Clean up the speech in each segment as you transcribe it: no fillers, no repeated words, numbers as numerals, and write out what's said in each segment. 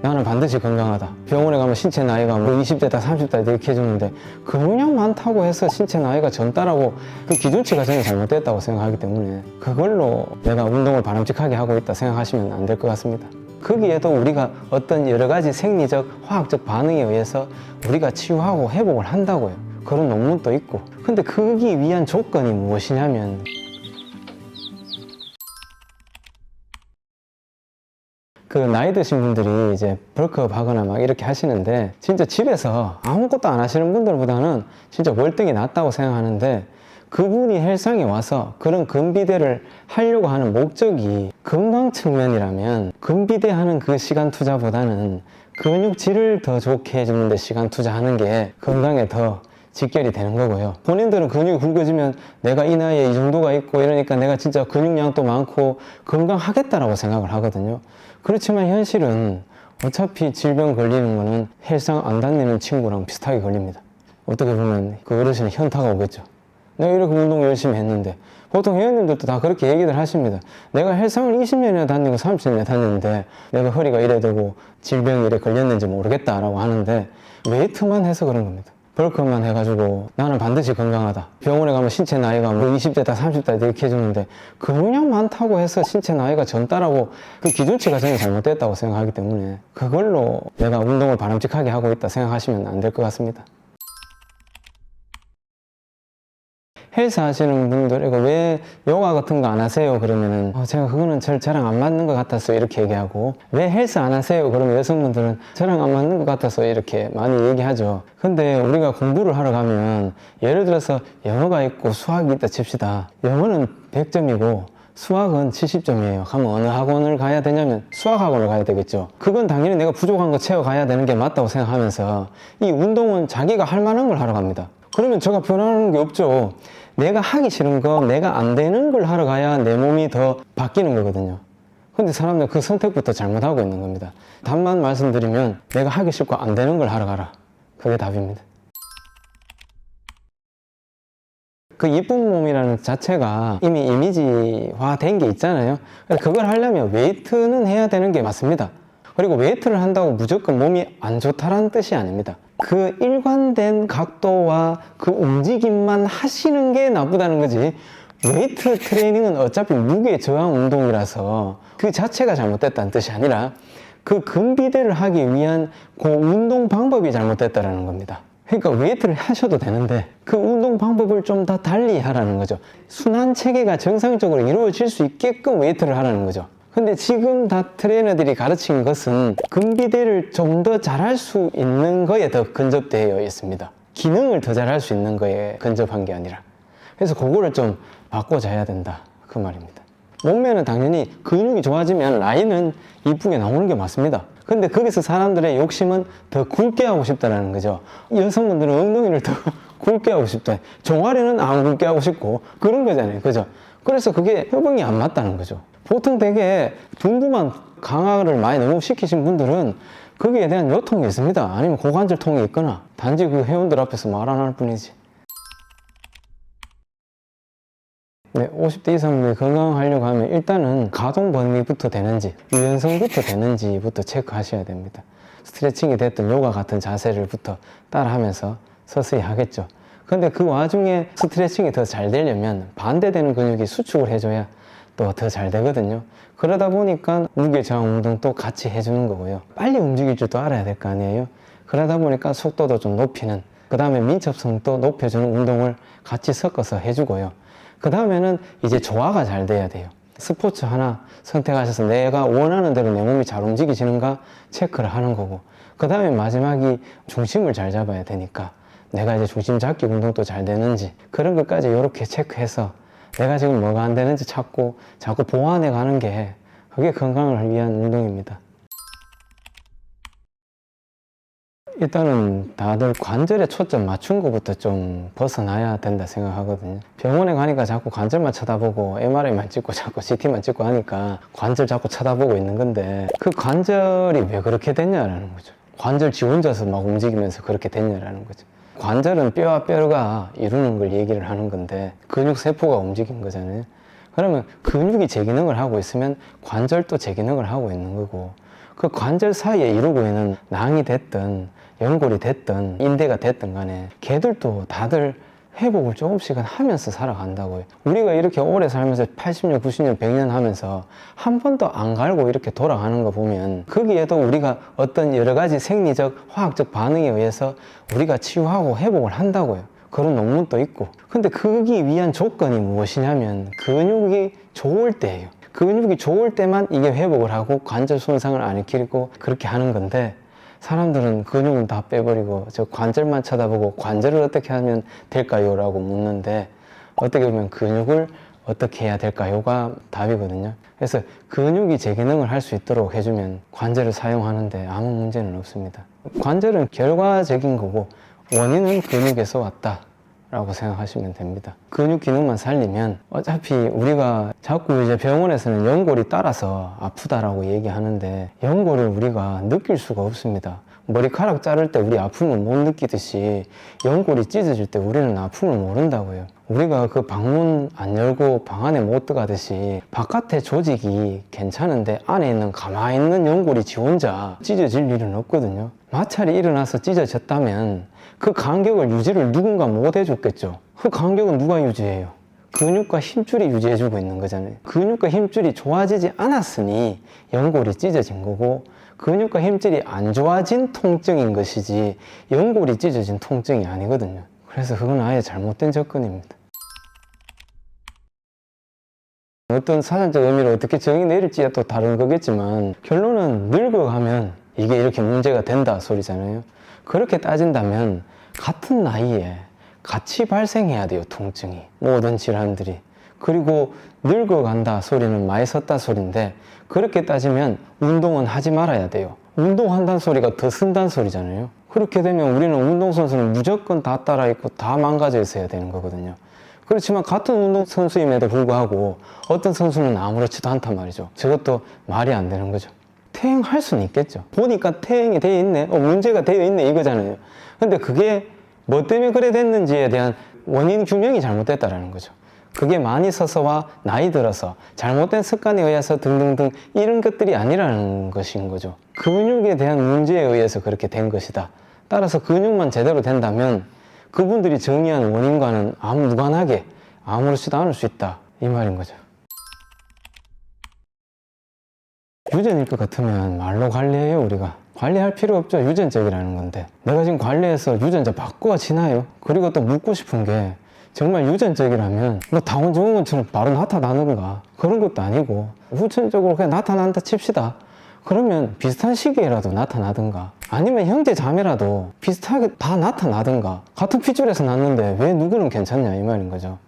나는 반드시 건강하다. 병원에 가면 신체 나이가 뭐 20대다 30대다 이렇게 해주는데 근육량 많다고 해서 신체 나이가 젊다라고 그 기준치가 저는 잘못됐다고 생각하기 때문에 그걸로 내가 운동을 바람직하게 하고 있다 생각하시면 안 될 것 같습니다. 거기에도 우리가 어떤 여러 가지 생리적, 화학적 반응에 의해서 우리가 치유하고 회복을 한다고요. 그런 논문도 있고. 근데 거기 위한 조건이 무엇이냐면 그 나이 드신 분들이 이제 벌크업 하거나 막 이렇게 하시는데 진짜 집에서 아무것도 안 하시는 분들보다는 진짜 월등히 낫다고 생각하는데 그분이 헬스장에 와서 그런 근비대를 하려고 하는 목적이 건강 측면이라면 근비대 하는 그 시간 투자보다는 근육질을 더 좋게 해주는 데 시간 투자하는 게 건강에 더 직결이 되는 거고요. 본인들은 근육이 굵어지면 내가 이 나이에 이 정도가 있고 이러니까 내가 진짜 근육량도 많고 건강하겠다라고 생각을 하거든요. 그렇지만 현실은 어차피 질병 걸리는 거는 헬스장 안 다니는 친구랑 비슷하게 걸립니다. 어떻게 보면 그 어르신은 현타가 오겠죠. 내가 이렇게 운동 열심히 했는데 보통 회원님들도 다 그렇게 얘기들 하십니다. 내가 헬스장을 20년이나 다니고 30년이나 다녔는데 내가 허리가 이래 되고 질병이 이래 걸렸는지 모르겠다라고 하는데 웨이트만 해서 그런 겁니다. 벌크업만 해가지고 나는 반드시 건강하다. 병원에 가면 신체 나이가 뭐 20대다 30대다 이렇게 해주는데 근육량 많다고 해서 신체 나이가 젊다라고 그 기준치가 저는 잘못됐다고 생각하기 때문에 그걸로 내가 운동을 바람직하게 하고 있다 생각하시면 안 될 것 같습니다. 헬스 하시는 분들 이거 왜 요가 같은 거 안 하세요? 그러면은 제가 그거는 저랑 안 맞는 것 같아서 이렇게 얘기하고 왜 헬스 안 하세요? 그러면 여성분들은 저랑 안 맞는 것 같아서 이렇게 많이 얘기하죠. 근데 우리가 공부를 하러 가면 예를 들어서 영어가 있고 수학이 있다 칩시다. 영어는 100점이고 수학은 70점이에요. 그러면 어느 학원을 가야 되냐면 수학 학원을 가야 되겠죠. 그건 당연히 내가 부족한 거 채워가야 되는 게 맞다고 생각하면서 이 운동은 자기가 할 만한 걸 하러 갑니다. 그러면 제가 변하는 게 없죠. 내가 하기 싫은 거, 내가 안 되는 걸 하러 가야 내 몸이 더 바뀌는 거거든요. 근데 사람들은 그 선택부터 잘못하고 있는 겁니다. 답만 말씀드리면 내가 하기 싫고 안 되는 걸 하러 가라. 그게 답입니다. 그 이쁜 몸이라는 자체가 이미 이미지화 된 게 있잖아요. 그걸 하려면 웨이트는 해야 되는 게 맞습니다. 그리고 웨이트를 한다고 무조건 몸이 안 좋다라는 뜻이 아닙니다. 그 일관된 각도와 그 움직임만 하시는 게 나쁘다는 거지 웨이트 트레이닝은 어차피 무게 저항 운동이라서 그 자체가 잘못됐다는 뜻이 아니라 그 근비대를 하기 위한 그 운동 방법이 잘못됐다는 겁니다. 그러니까 웨이트를 하셔도 되는데 그 운동 방법을 좀 더 달리 하라는 거죠. 순환 체계가 정상적으로 이루어질 수 있게끔 웨이트를 하라는 거죠. 근데 지금 다 트레이너들이 가르친 것은 근비대를 좀 더 잘할 수 있는 거에 더 근접되어 있습니다. 기능을 더 잘할 수 있는 거에 근접한 게 아니라. 그래서 그거를 좀 바꿔줘야 된다. 그 말입니다. 몸매는 당연히 근육이 좋아지면 라인은 이쁘게 나오는 게 맞습니다. 근데 거기서 사람들의 욕심은 더 굵게 하고 싶다는 거죠. 여성분들은 엉덩이를 더 굵게 하고 싶다. 종아리는 안 굵게 하고 싶고 그런 거잖아요. 그죠? 그래서 그게 협응이 안 맞다는 거죠. 보통 되게 둔부만 강화를 많이 너무 시키신 분들은 거기에 대한 요통이 있습니다. 아니면 고관절통이 있거나 단지 그 회원들 앞에서 말 안 할 뿐이지. 네, 50대 이상분이 건강하려고 하면 일단은 가동 범위부터 되는지 유연성부터 되는지부터 체크하셔야 됩니다. 스트레칭이 됐든 요가 같은 자세를부터 따라하면서 서서히 하겠죠. 근데 그 와중에 스트레칭이 더 잘 되려면 반대되는 근육이 수축을 해줘야 또 더 잘 되거든요. 그러다 보니까 무게 저항 운동도 같이 해주는 거고요. 빨리 움직일 줄도 알아야 될 거 아니에요. 그러다 보니까 속도도 좀 높이는, 그 다음에 민첩성도 높여주는 운동을 같이 섞어서 해주고요. 그 다음에는 이제 조화가 잘 돼야 돼요. 스포츠 하나 선택하셔서 내가 원하는 대로 내 몸이 잘 움직이시는가 체크를 하는 거고, 그 다음에 마지막이 중심을 잘 잡아야 되니까 내가 이제 중심 잡기 운동도 잘 되는지 그런 것까지 이렇게 체크해서 내가 지금 뭐가 안 되는지 찾고 자꾸 보완해 가는 게 그게 건강을 위한 운동입니다. 일단은 다들 관절에 초점 맞춘 것부터 좀 벗어나야 된다 생각하거든요. 병원에 가니까 자꾸 관절만 쳐다보고 MRI만 찍고 자꾸 CT만 찍고 하니까 관절 자꾸 쳐다보고 있는 건데 그 관절이 왜 그렇게 됐냐라는 거죠. 관절 지 혼자서 막 움직이면서 그렇게 됐냐라는 거죠. 관절은 뼈와 뼈가 이루는 걸 얘기를 하는 건데 근육 세포가 움직인 거잖아요. 그러면 근육이 제 기능을 하고 있으면 관절도 제 기능을 하고 있는 거고, 그 관절 사이에 이루고 있는 낭이 됐든 연골이 됐든 인대가 됐든 간에 걔들도 다들 회복을 조금씩은 하면서 살아간다고요. 우리가 이렇게 오래 살면서 80년, 90년, 100년 하면서 한 번도 안 갈고 이렇게 돌아가는 거 보면 거기에도 우리가 어떤 여러 가지 생리적, 화학적 반응에 의해서 우리가 치유하고 회복을 한다고요. 그런 논문도 있고. 근데 그기 위한 조건이 무엇이냐면 근육이 좋을 때예요. 근육이 좋을 때만 이게 회복을 하고 관절 손상을 안 일으키고 그렇게 하는 건데 사람들은 근육은 다 빼버리고 저 관절만 쳐다보고 관절을 어떻게 하면 될까요? 라고 묻는데 어떻게 보면 근육을 어떻게 해야 될까요?가 답이거든요. 그래서 근육이 제 기능을 할 수 있도록 해주면 관절을 사용하는데 아무 문제는 없습니다. 관절은 결과적인 거고 원인은 근육에서 왔다 라고 생각하시면 됩니다. 근육 기능만 살리면 어차피 우리가 자꾸 이제 병원에서는 연골이 따라서 아프다라고 얘기하는데 연골을 우리가 느낄 수가 없습니다. 머리카락 자를 때 우리 아픔을 못 느끼듯이 연골이 찢어질 때 우리는 아픔을 모른다고요. 우리가 그 방문 안 열고 방 안에 못 들어가듯이 바깥의 조직이 괜찮은데 안에 있는 가만히 있는 연골이 지 혼자 찢어질 일은 없거든요. 마찰이 일어나서 찢어졌다면 그 간격을 유지를 누군가 못 해줬겠죠. 그 간격은 누가 유지해요? 근육과 힘줄이 유지해주고 있는 거잖아요. 근육과 힘줄이 좋아지지 않았으니 연골이 찢어진 거고 근육과 힘줄이 안 좋아진 통증인 것이지 연골이 찢어진 통증이 아니거든요. 그래서 그건 아예 잘못된 접근입니다. 어떤 사전적 의미로 어떻게 정의 내릴지야 또 다른 거겠지만 결론은 늙어가면 이게 이렇게 문제가 된다 소리잖아요. 그렇게 따진다면 같은 나이에 같이 발생해야 돼요, 통증이. 모든 질환들이. 그리고 늙어간다 소리는 많이 썼다 소리인데 그렇게 따지면 운동은 하지 말아야 돼요. 운동한다는 소리가 더 쓴다는 소리잖아요. 그렇게 되면 우리는 운동선수는 무조건 다 따라 있고 다 망가져 있어야 되는 거거든요. 그렇지만 같은 운동선수임에도 불구하고 어떤 선수는 아무렇지도 않단 말이죠. 저것도 말이 안 되는 거죠. 퇴행할 수는 있겠죠. 보니까 퇴행이 되어 있네, 문제가 되어 있네 이거잖아요. 근데 그게 뭐 때문에 그래 됐는지에 대한 원인 규명이 잘못됐다라는 거죠. 그게 많이 서서와 나이 들어서 잘못된 습관에 의해서 등등등 이런 것들이 아니라는 것인 거죠. 근육에 대한 문제에 의해서 그렇게 된 것이다. 따라서 근육만 제대로 된다면 그분들이 정의한 원인과는 아무 무관하게 아무렇지도 않을 수 있다 이 말인 거죠. 유전일 것 같으면 말로 관리해요. 우리가 관리할 필요 없죠. 유전적이라는 건데 내가 지금 관리해서 유전자 바꿔지나요? 그리고 또 묻고 싶은 게 정말 유전적이라면 뭐 당원 증후군처럼 바로 나타나는가 그런 것도 아니고 후천적으로 그냥 나타난다 칩시다. 그러면 비슷한 시기에라도 나타나든가 아니면 형제 자매라도 비슷하게 다 나타나든가 같은 핏줄에서 났는데 왜 누구는 괜찮냐 이 말인 거죠.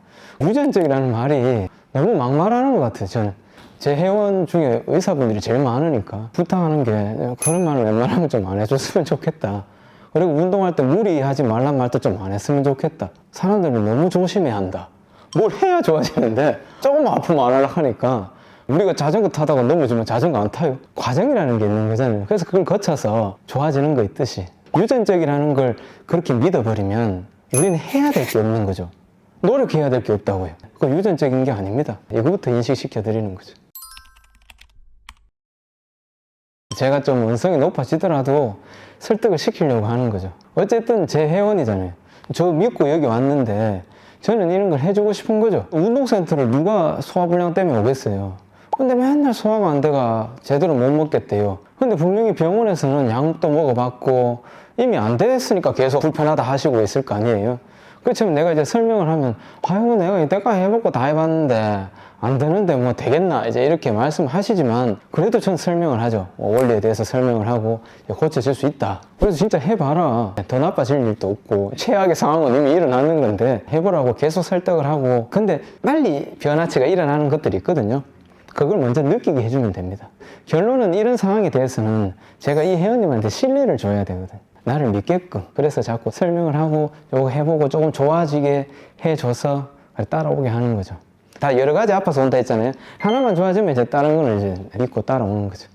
유전적이라는 말이 너무 막말하는 것 같아요. 저는 제 회원 중에 의사분들이 제일 많으니까 부탁하는 게 그런 말을 웬만하면 좀 안 해줬으면 좋겠다. 그리고 운동할 때 무리하지 말란 말도 좀 안 했으면 좋겠다. 사람들은 너무 조심해야 한다. 뭘 해야 좋아지는데 조금 아프면 안 하려고 하니까 우리가 자전거 타다가 넘어지면 자전거 안 타요. 과정이라는 게 있는 거잖아요. 그래서 그걸 거쳐서 좋아지는 거 있듯이 유전적이라는 걸 그렇게 믿어버리면 우리는 해야 될 게 없는 거죠. 노력해야 될 게 없다고요. 그거 유전적인 게 아닙니다. 이거부터 인식시켜 드리는 거죠. 제가 좀 원성이 높아지더라도 설득을 시키려고 하는 거죠. 어쨌든 제 회원이잖아요. 저 믿고 여기 왔는데 저는 이런 걸 해주고 싶은 거죠. 운동센터를 누가 소화불량 때문에 오겠어요. 근데 맨날 소화가 안 돼가 제대로 못 먹겠대요. 근데 분명히 병원에서는 약도 먹어봤고 이미 안 됐으니까 계속 불편하다 하시고 있을 거 아니에요. 그렇지만 내가 이제 설명을 하면 아이고 내가 이때까지 해보고 다 해봤는데 안 되는데 뭐 되겠나 이제 이렇게 말씀하시지만 그래도 전 설명을 하죠. 원리에 대해서 설명을 하고 고쳐질 수 있다. 그래서 진짜 해봐라. 더 나빠질 일도 없고 최악의 상황은 이미 일어나는 건데 해보라고 계속 설득을 하고 근데 빨리 변화치가 일어나는 것들이 있거든요. 그걸 먼저 느끼게 해주면 됩니다. 결론은 이런 상황에 대해서는 제가 이 회원님한테 신뢰를 줘야 되거든요. 나를 믿게끔. 그래서 자꾸 설명을 하고 요거 해보고 조금 좋아지게 해줘서 따라오게 하는 거죠. 다 여러 가지 아파서 온다 했잖아요. 하나만 좋아지면 이제 다른 거는 이제 믿고 따라오는 거죠.